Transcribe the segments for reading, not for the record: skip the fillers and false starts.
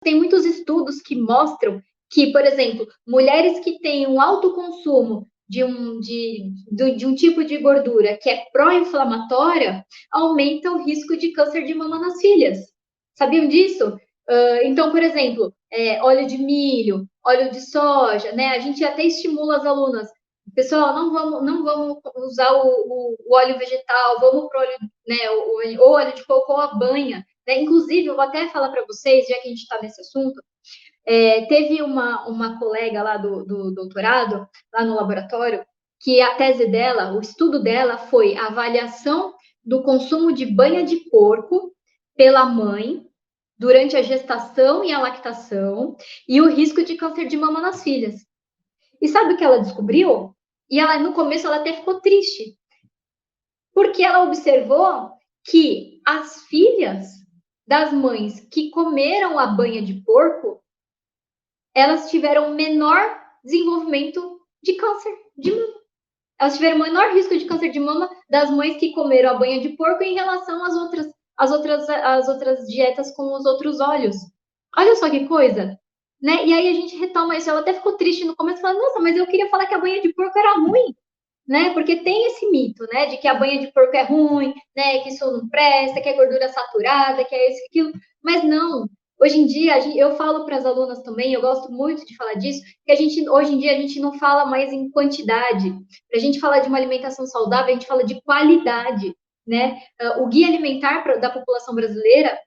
tem muitos estudos que mostram que, por exemplo, mulheres que têm um alto consumo de um tipo de gordura que é pró-inflamatória, aumenta o risco de câncer de mama nas filhas. Sabiam disso? Então, por exemplo, óleo de milho, óleo de soja, né? A gente até estimula as alunas. Pessoal, não vamos usar o óleo vegetal, vamos para o óleo, né, o óleo de coco ou a banha. Né? Inclusive, eu vou até falar para vocês, já que a gente está nesse assunto, teve uma colega lá do doutorado, lá no laboratório, que a tese dela, o estudo dela foi a avaliação do consumo de banha de porco pela mãe durante a gestação e a lactação e o risco de câncer de mama nas filhas. E sabe o que ela descobriu? E ela, no começo, ela até ficou triste, porque ela observou que as filhas das mães que comeram a banha de porco, elas tiveram menor desenvolvimento de câncer de mama. Elas tiveram menor risco de câncer de mama das mães que comeram a banha de porco em relação às outras dietas com os outros óleos. Olha só que coisa, né? E aí a gente retoma isso. Ela até ficou triste no começo, falando, nossa, mas eu queria falar que a banha de porco era ruim, né? Porque tem esse mito, né, de que a banha de porco é ruim, né, que isso não presta, que é gordura saturada, que é isso, aquilo. Mas não. Hoje em dia, eu falo para as alunas também, eu gosto muito de falar disso, que hoje em dia, a gente não fala mais em quantidade. Para a gente falar de uma alimentação saudável, a gente fala de qualidade, né? O Guia Alimentar da População Brasileira,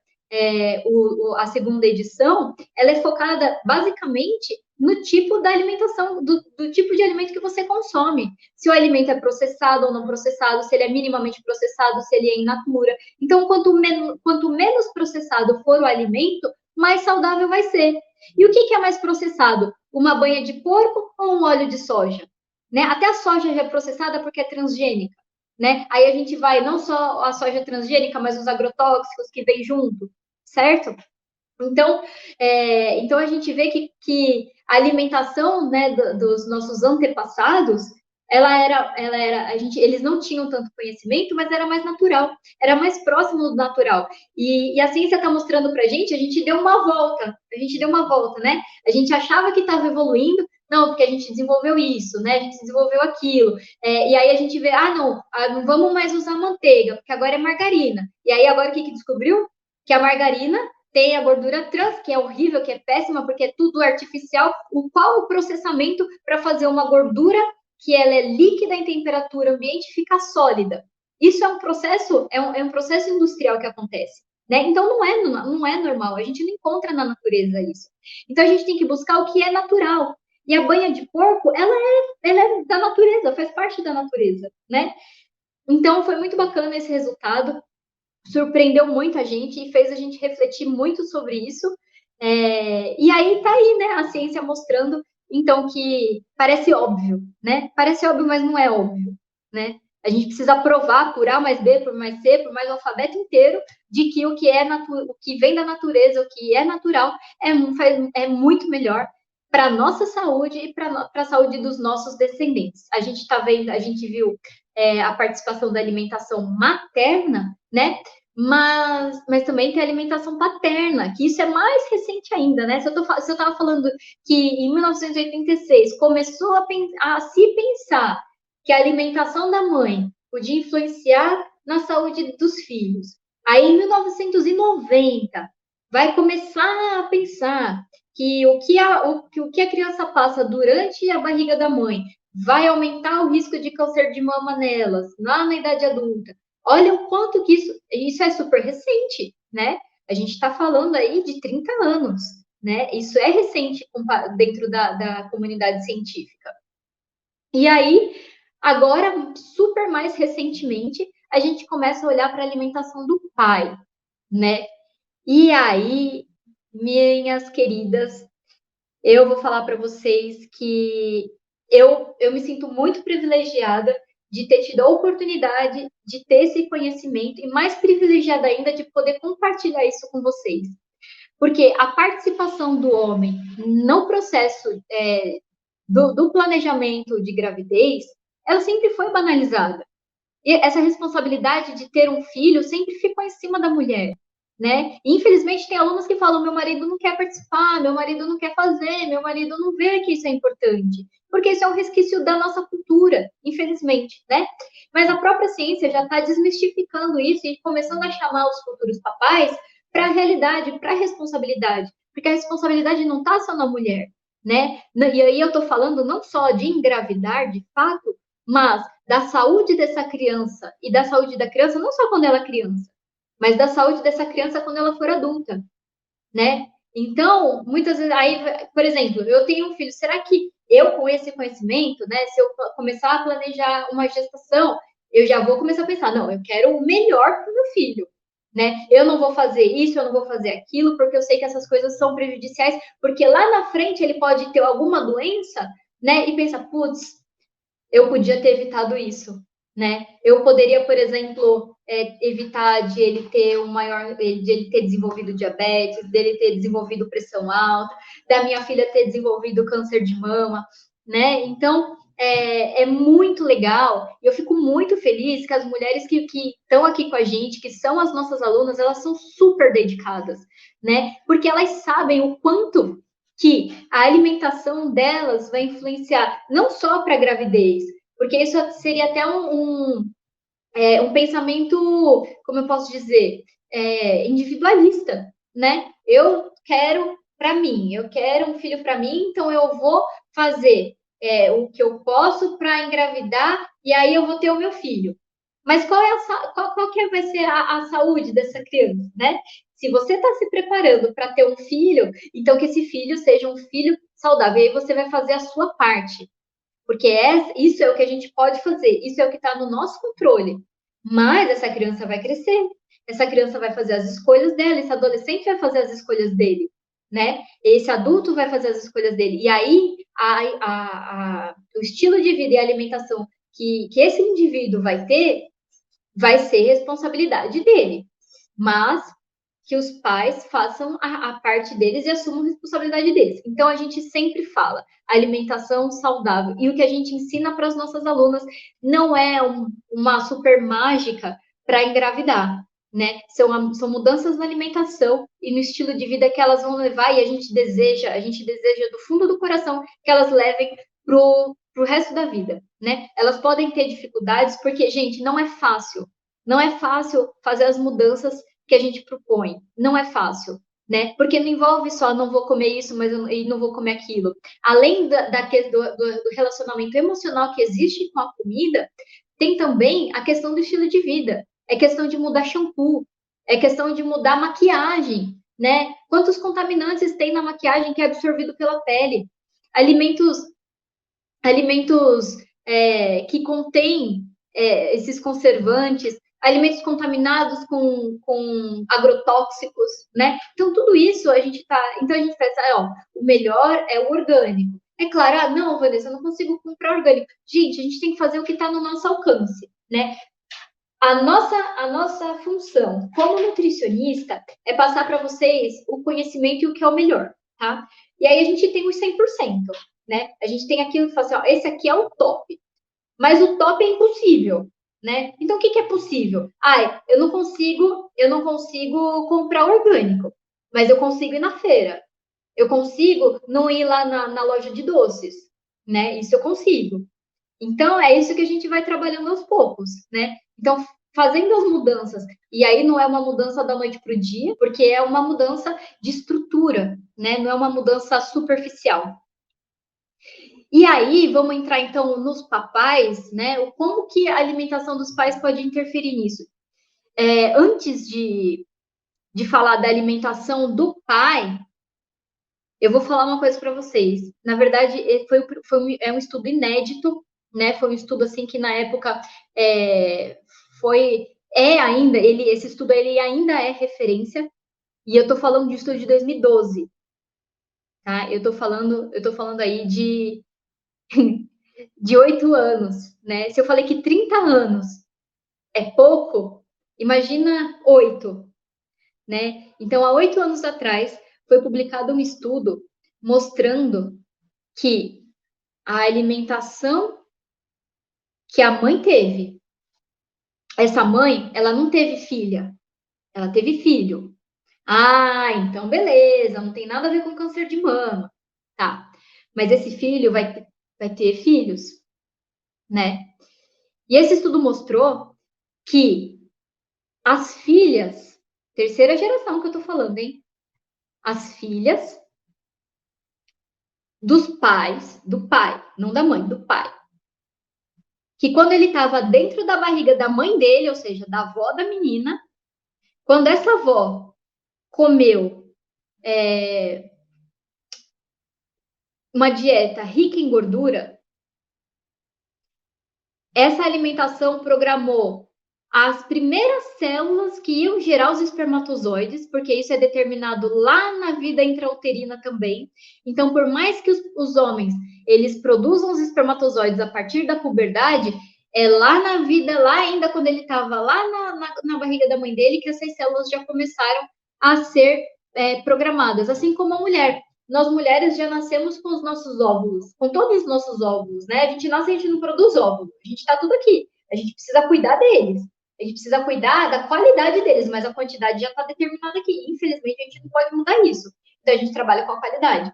a segunda edição, ela é focada basicamente no tipo da alimentação, do tipo de alimento que você consome. Se o alimento é processado ou não processado, se ele é minimamente processado, se ele é in natura. Então, quanto menos processado for o alimento, mais saudável vai ser. E o que é mais processado? Uma banha de porco ou um óleo de soja? Né? Até a soja já é processada porque é transgênica. Né? Aí a gente vai, não só a soja transgênica, mas os agrotóxicos que vem junto, certo? Então a gente vê que a alimentação, né, dos nossos antepassados, eles não tinham tanto conhecimento, mas era mais natural, era mais próximo do natural. E a ciência está mostrando para a gente deu uma volta, né? A gente achava que estava evoluindo, não, porque a gente desenvolveu isso, né? A gente desenvolveu aquilo. E aí a gente vê, não vamos mais usar manteiga, porque agora é margarina. E aí agora o que descobriu? Que a margarina tem a gordura trans, que é horrível, que é péssima, porque é tudo artificial. Qual o processamento para fazer uma gordura que ela é líquida em temperatura ambiente e fica sólida? Isso é um processo, é um processo industrial que acontece. Né? Então não é normal, a gente não encontra na natureza isso. Então a gente tem que buscar o que é natural. E a banha de porco, ela é da natureza, faz parte da natureza, né? Então foi muito bacana esse resultado, surpreendeu muito a gente e fez a gente refletir muito sobre isso. E aí tá aí, né, a ciência mostrando, então, que parece óbvio, né? Parece óbvio, mas não é óbvio, né? A gente precisa provar por A mais B, por mais C, por mais o alfabeto inteiro, de que o que vem da natureza, o que é natural, é muito melhor para a nossa saúde e para a saúde dos nossos descendentes. A gente viu a participação da alimentação materna, né? Mas também tem a alimentação paterna, que isso é mais recente ainda, né? Se eu estava falando que em 1986 começou a se pensar que a alimentação da mãe podia influenciar na saúde dos filhos. Aí, em 1990, vai começar a pensar que o que a criança passa durante a barriga da mãe vai aumentar o risco de câncer de mama nelas, lá na idade adulta. Olha o quanto que isso é super recente, né? A gente está falando aí de 30 anos, né? Isso é recente dentro da comunidade científica. E aí, agora, super mais recentemente, a gente começa a olhar para a alimentação do pai, né? E aí, minhas queridas, eu vou falar para vocês que eu me sinto muito privilegiada de ter tido a oportunidade de ter esse conhecimento e mais privilegiada ainda de poder compartilhar isso com vocês. Porque a participação do homem no processo do planejamento de gravidez, ela sempre foi banalizada. E essa responsabilidade de ter um filho sempre ficou em cima da mulher, né? E, infelizmente, tem alunos que falam: meu marido não quer participar, meu marido não quer fazer, meu marido não vê que isso é importante, porque isso é um resquício da nossa cultura, infelizmente, né? Mas a própria ciência já está desmistificando isso e começando a chamar os futuros papais para a realidade, para a responsabilidade, porque a responsabilidade não está só na mulher, né? E aí eu estou falando não só de engravidar, de fato, mas da saúde dessa criança e da saúde da criança não só quando ela é criança, mas da saúde dessa criança quando ela for adulta, né? Então, muitas vezes, aí, por exemplo, eu tenho um filho, será que eu, com esse conhecimento, né, se eu começar a planejar uma gestação, eu já vou começar a pensar, não, eu quero o melhor para o meu filho, né? Eu não vou fazer isso, eu não vou fazer aquilo, porque eu sei que essas coisas são prejudiciais, porque lá na frente ele pode ter alguma doença, né, e pensa, putz, eu podia ter evitado isso, né? Eu poderia, por exemplo, evitar de ele ter de ele ter desenvolvido diabetes, dele ter desenvolvido pressão alta, da minha filha ter desenvolvido câncer de mama, né? Então, é muito legal. E eu fico muito feliz que as mulheres que estão aqui com a gente, que são as nossas alunas, elas são super dedicadas, né? Porque elas sabem o quanto que a alimentação delas vai influenciar não só para a gravidez, porque isso seria até um pensamento, como eu posso dizer, individualista, né? Eu quero para mim, eu quero um filho para mim, então eu vou fazer o que eu posso para engravidar e aí eu vou ter o meu filho. Mas qual que vai ser a saúde dessa criança, né? Se você está se preparando para ter um filho, então que esse filho seja um filho saudável. E aí você vai fazer a sua parte. Porque isso é o que a gente pode fazer, isso é o que está no nosso controle. Mas essa criança vai crescer, essa criança vai fazer as escolhas dela, esse adolescente vai fazer as escolhas dele, né? Esse adulto vai fazer as escolhas dele. E aí, o estilo de vida e a alimentação que esse indivíduo vai ser responsabilidade dele. Mas que os pais façam a parte deles e assumam a responsabilidade deles. Então, a gente sempre fala alimentação saudável. E o que a gente ensina para as nossas alunas não é uma super mágica para engravidar, né? São mudanças na alimentação e no estilo de vida que elas vão levar e a gente deseja do fundo do coração que elas levem pro resto da vida, né? Elas podem ter dificuldades, porque, gente, não é fácil. Não é fácil fazer as mudanças que a gente propõe. Não é fácil, né? Porque não envolve só não vou comer isso, mas e não vou comer aquilo. Além do relacionamento emocional que existe com a comida, tem também a questão do estilo de vida. É questão de mudar shampoo, é questão de mudar maquiagem, né? Quantos contaminantes tem na maquiagem que é absorvido pela pele? Alimentos, alimentos que contêm esses conservantes, alimentos contaminados com agrotóxicos, né? Então, tudo isso a gente tá. Então, a gente pensa, o melhor é o orgânico. É claro, não, Vanessa, eu não consigo comprar orgânico. Gente, a gente tem que fazer o que está no nosso alcance, né? A nossa função como nutricionista é passar para vocês o conhecimento e o que é o melhor, tá? E aí a gente tem os 100%, né? A gente tem aquilo que fala assim, esse aqui é o top. Mas o top é impossível, né? Então, o que é possível? Eu não consigo comprar orgânico, mas eu consigo ir na feira. Eu consigo não ir lá na loja de doces, né? Isso eu consigo. Então, é isso que a gente vai trabalhando aos poucos, né? Então, fazendo as mudanças, e aí não é uma mudança da noite para o dia, porque é uma mudança de estrutura, né? Não é uma mudança superficial. E aí, vamos entrar então nos papais, né? Como que a alimentação dos pais pode interferir nisso? Antes de falar da alimentação do pai, eu vou falar uma coisa para vocês. Na verdade, é um estudo inédito, né? Foi um estudo assim que na época esse estudo ele ainda é referência, e eu estou falando de estudo de 2012, tá? Eu tô falando aí de 8 anos, né? Se eu falei que 30 anos é pouco, imagina 8, né? Então, há 8 anos atrás, foi publicado um estudo mostrando que a alimentação que a mãe teve, essa mãe, ela não teve filha, ela teve filho. Ah, então beleza, não tem nada a ver com câncer de mama. Tá. Mas esse filho vai ter filhos, né? E esse estudo mostrou que as filhas, terceira geração que eu tô falando, hein? As filhas dos pais, do pai, não da mãe, do pai, que quando ele estava dentro da barriga da mãe dele, ou seja, da avó da menina, quando essa avó comeu uma dieta rica em gordura, essa alimentação programou as primeiras células que iam gerar os espermatozoides, porque isso é determinado lá na vida intrauterina também. Então, por mais que os homens eles produzam os espermatozoides a partir da puberdade, é lá na vida, lá ainda quando ele estava lá na barriga da mãe dele, que essas células já começaram a ser programadas, assim como a mulher. Nós mulheres já nascemos com os nossos óvulos, com todos os nossos óvulos, né? A gente nasce e a gente não produz óvulo, a gente está tudo aqui. A gente precisa cuidar deles, a gente precisa cuidar da qualidade deles, mas a quantidade já está determinada aqui. Infelizmente, a gente não pode mudar isso. Então, a gente trabalha com a qualidade.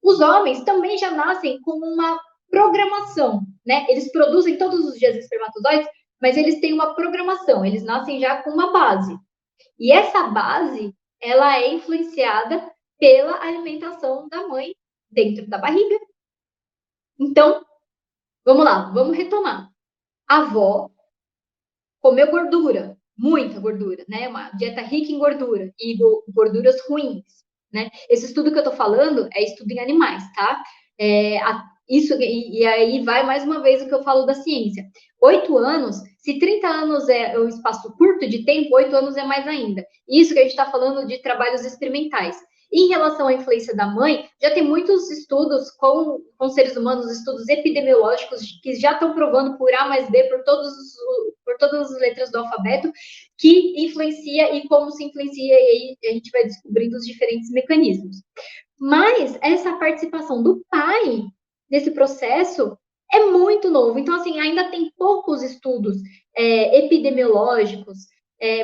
Os homens também já nascem com uma programação, né? Eles produzem todos os dias espermatozoides, mas eles têm uma programação, eles nascem já com uma base. E essa base, ela é influenciada pela alimentação da mãe dentro da barriga. Então, vamos lá, vamos retomar. A avó comeu gordura, muita gordura, né? Uma dieta rica em gordura e gorduras ruins, né? Esse estudo que eu tô falando é estudo em animais, tá? Isso, e aí vai mais uma vez o que eu falo da ciência. 8 anos, se 30 anos é um espaço curto de tempo, 8 anos é mais ainda. Isso que a gente está falando de trabalhos experimentais. Em relação à influência da mãe, já tem muitos estudos com seres humanos, estudos epidemiológicos, que já estão provando por A mais B, por todas as letras do alfabeto, que influencia e como se influencia, e aí a gente vai descobrindo os diferentes mecanismos. Mas essa participação do pai nesse processo é muito novo. Então, assim, ainda tem poucos estudos epidemiológicos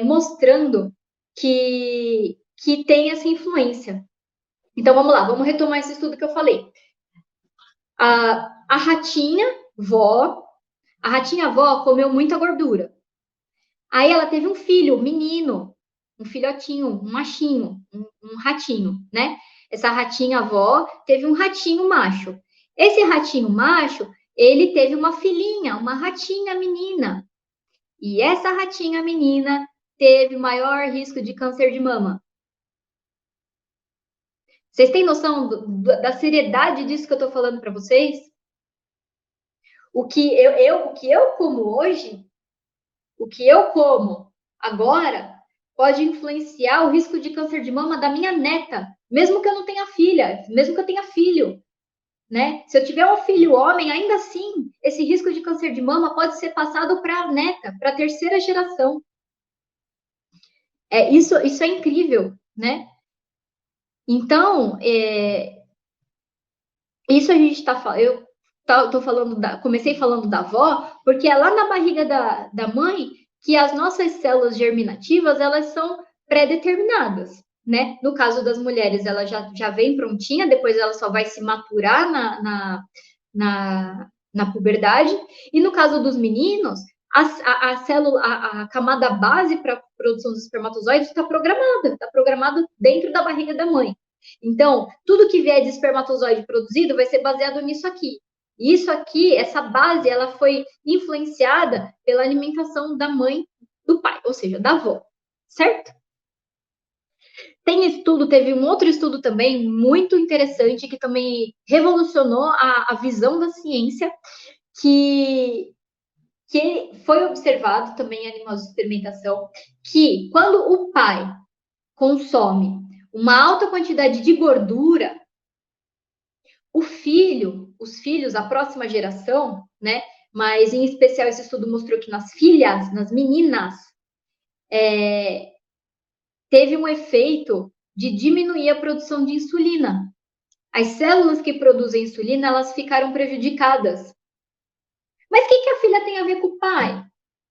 mostrando que tem essa influência. Então, vamos lá, vamos retomar esse estudo que eu falei. A ratinha vó comeu muita gordura. Aí ela teve um filho, um menino, um filhotinho, um machinho, um ratinho, né? Essa ratinha avó teve um ratinho macho. Esse ratinho macho, ele teve uma filhinha, uma ratinha menina. E essa ratinha menina teve maior risco de câncer de mama. Vocês têm noção da seriedade disso que eu estou falando para vocês? O que eu como hoje, o que eu como agora, pode influenciar o risco de câncer de mama da minha neta, mesmo que eu não tenha filha, mesmo que eu tenha filho, né? Se eu tiver um filho homem, ainda assim, esse risco de câncer de mama pode ser passado para a neta, para a terceira geração. Isso é incrível, né? Então, isso a gente está falando. Eu tô falando comecei falando da avó, porque é lá na barriga da mãe que as nossas células germinativas elas são pré-determinadas, né? No caso das mulheres, ela já vem prontinha, depois ela só vai se maturar na puberdade. E no caso dos meninos, a célula, a camada base para a produção dos espermatozoides está programada dentro da barriga da mãe. Então, tudo que vier de espermatozoide produzido vai ser baseado nisso aqui. Isso aqui, essa base, ela foi influenciada pela alimentação da mãe do pai, ou seja, da avó, certo? Tem estudo, teve um outro estudo também muito interessante que também revolucionou a visão da ciência, que foi observado também em animais de experimentação, que quando o pai consome uma alta quantidade de gordura, os filhos, a próxima geração, né? Mas em especial esse estudo mostrou que nas filhas, nas meninas, teve um efeito de diminuir a produção de insulina. As células que produzem insulina, elas ficaram prejudicadas. Mas o que a filha tem a ver com o pai?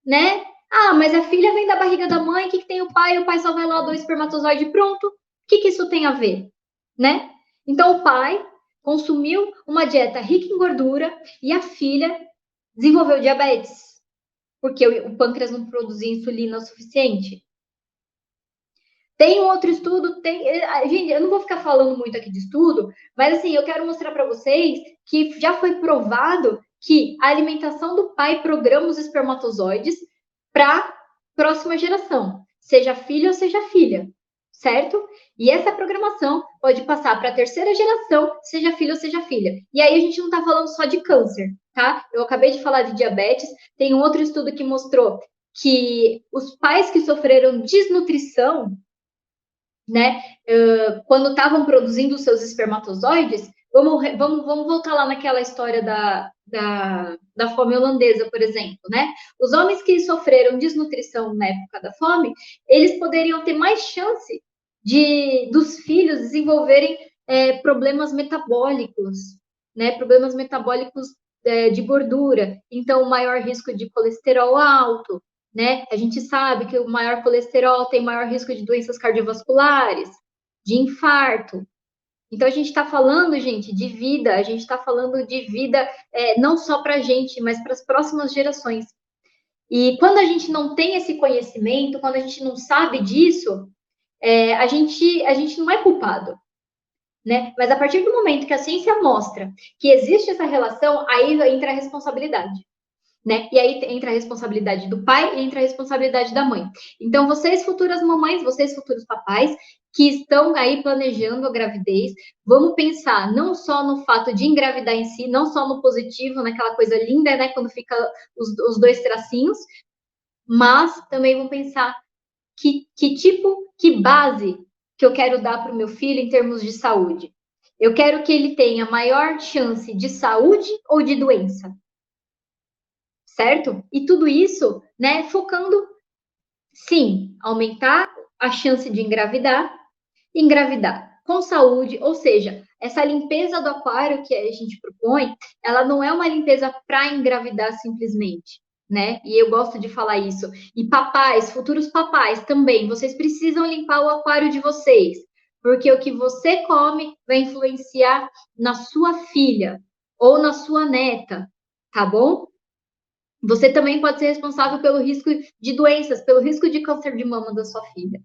Né? Ah, mas a filha vem da barriga da mãe, o que tem o pai só vai lá do espermatozoide pronto. O que isso tem a ver, né? Então o pai consumiu uma dieta rica em gordura e a filha desenvolveu diabetes, porque o pâncreas não produzia insulina o suficiente. Tem um outro estudo, gente, eu não vou ficar falando muito aqui de estudo, mas assim, eu quero mostrar para vocês que já foi provado que a alimentação do pai programa os espermatozoides para a próxima geração, seja filho ou seja filha, certo? E essa programação pode passar para a terceira geração, seja filho ou seja filha. E aí a gente não está falando só de câncer, tá? Eu acabei de falar de diabetes, tem um outro estudo que mostrou que os pais que sofreram desnutrição, né, quando estavam produzindo seus espermatozoides, vamos voltar lá naquela história da fome holandesa, por exemplo, né? Os homens que sofreram desnutrição na época da fome, eles poderiam ter mais chance dos filhos desenvolverem problemas metabólicos, né? Problemas metabólicos de gordura, então maior risco de colesterol alto, né? A gente sabe que o maior colesterol tem maior risco de doenças cardiovasculares, de infarto. Então, a gente está falando, gente, de vida, a gente está falando de vida não só para a gente, mas para as próximas gerações. E quando a gente não tem esse conhecimento, quando a gente não sabe disso, a gente não é culpado, né? Mas a partir do momento que a ciência mostra que existe essa relação, aí entra a responsabilidade. Né? E aí entra a responsabilidade do pai e entra a responsabilidade da mãe. Então, vocês, futuras mamães, vocês, futuros papais, que estão aí planejando a gravidez, vamos pensar não só no fato de engravidar em si, não só no positivo, naquela coisa linda, né? Quando fica os dois tracinhos, mas também vamos pensar que base que eu quero dar para o meu filho em termos de saúde. Eu quero que ele tenha maior chance de saúde ou de doença, certo? E tudo isso, né, focando, sim, aumentar a chance de engravidar com saúde, ou seja, essa limpeza do aquário que a gente propõe, ela não é uma limpeza para engravidar simplesmente, né? E eu gosto de falar isso. E papais, futuros papais também, vocês precisam limpar o aquário de vocês, porque o que você come vai influenciar na sua filha ou na sua neta, tá bom? Você também pode ser responsável pelo risco de doenças, pelo risco de câncer de mama da sua filha.